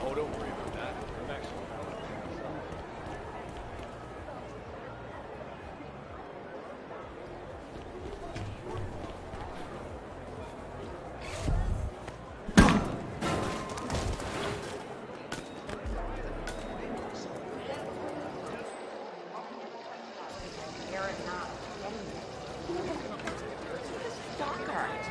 Oh, don't worry about that. I'm actually...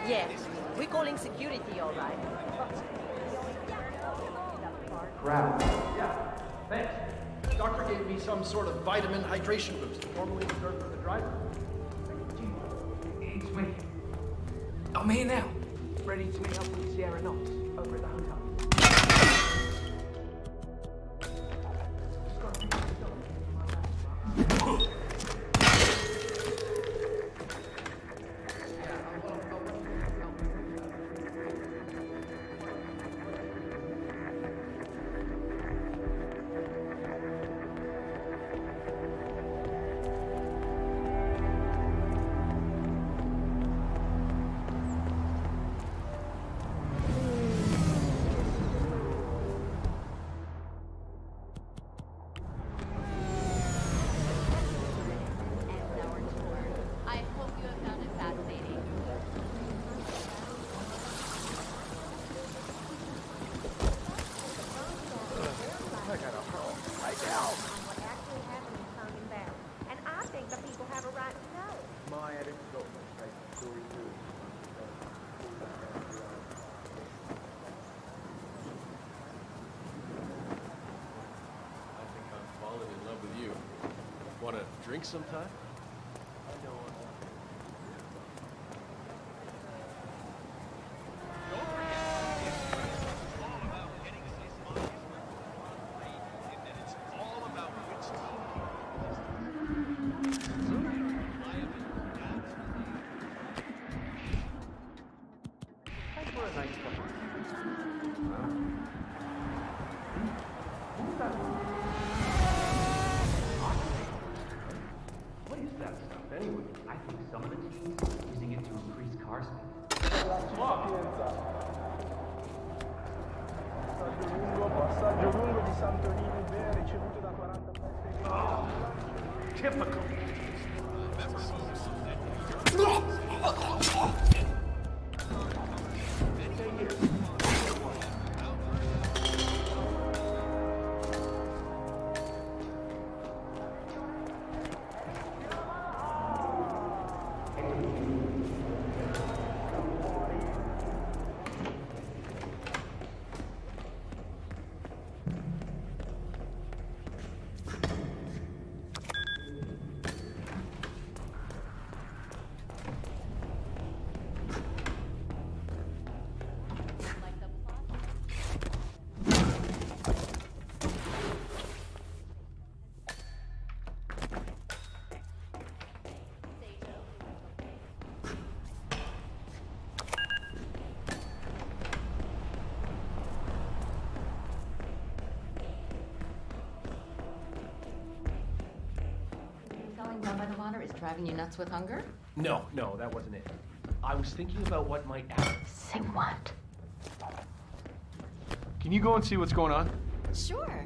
Yes, we're calling security, all right. Crap. Yeah, thanks. The doctor gave me some sort of vitamin hydration boost, normally reserved for the driver. It's me. I'm here now, ready to meet up with Sierra Knox over at the hotel. Want to drink sometime? Passaggio lungo di Santorini ben ricevuto da 47. Typical. Is driving you nuts with hunger? No, that wasn't it. I was thinking about what might happen. Say what? Can you go and see what's going on? Sure.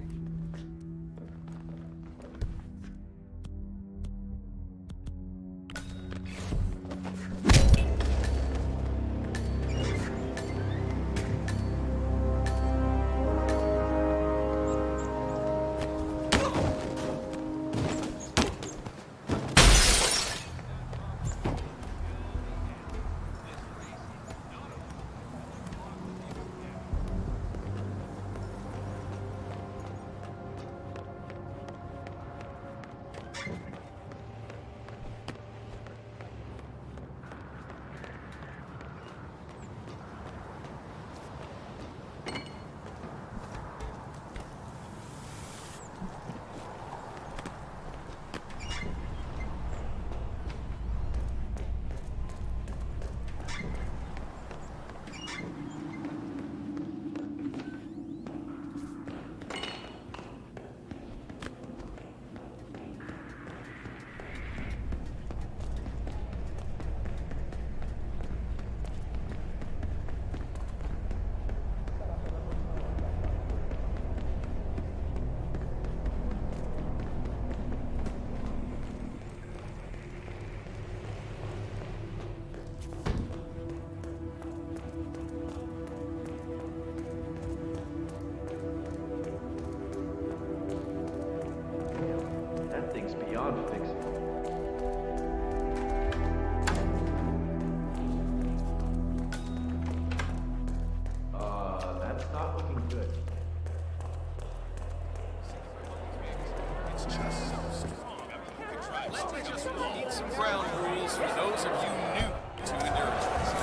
those of you new to endurance racing,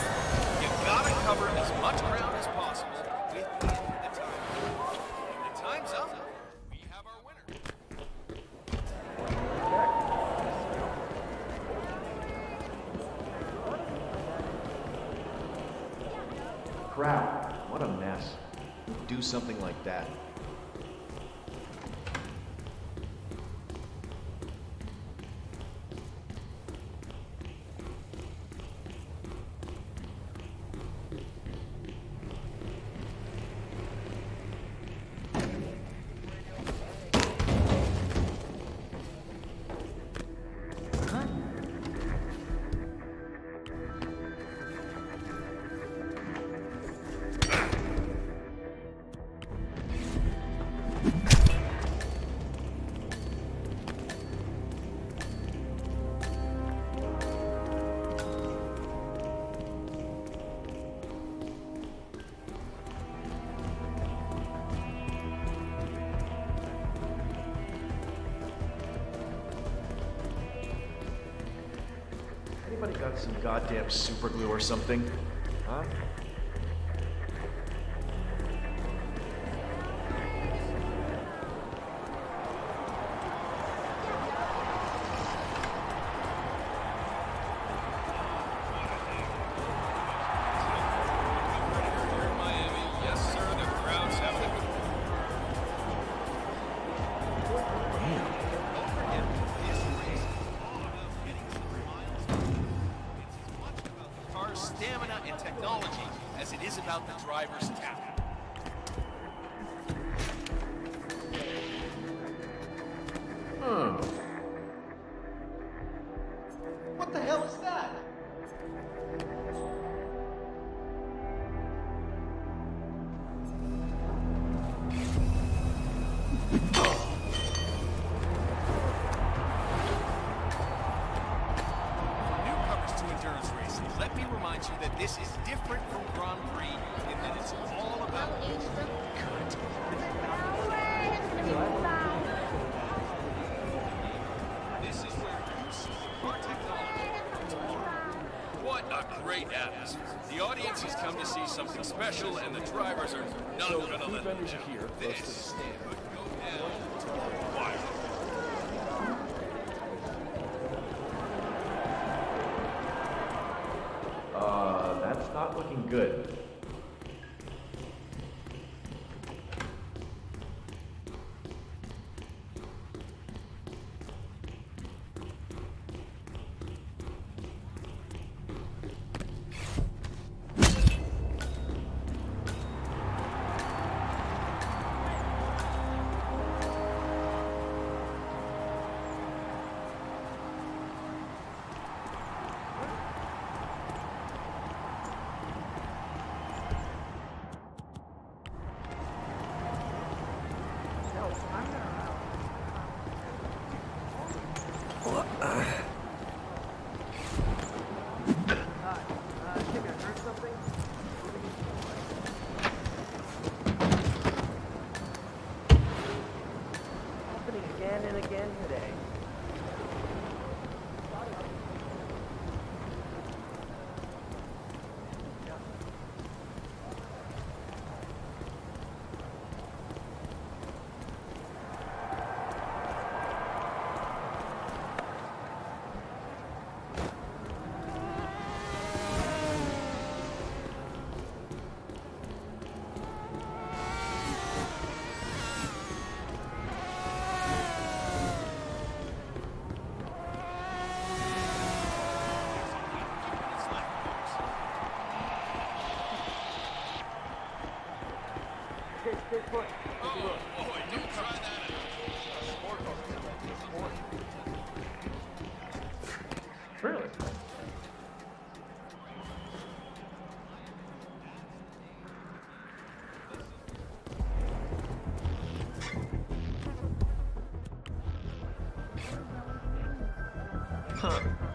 you gotta cover as much ground as possible within the time. When the time's up, we have our winner. Crap, what a mess. Who'd do something like that? Anybody got some goddamn super glue or something? Huh? Here in Miami, yes sir, the crowd's having a good car's stamina and technology as it is about the driver's talent. What the hell is that? Newcomers to endurance racing, let me remind you that this is different from Grand Prix in that it's all about this is where you see car technology. What a great atmosphere. The audience has come to see something special and the drivers are not So, gonna food let vendors them are down. here, close to the This stand. could go down wild. That's not looking good. Happening again and again today. Really? Huh.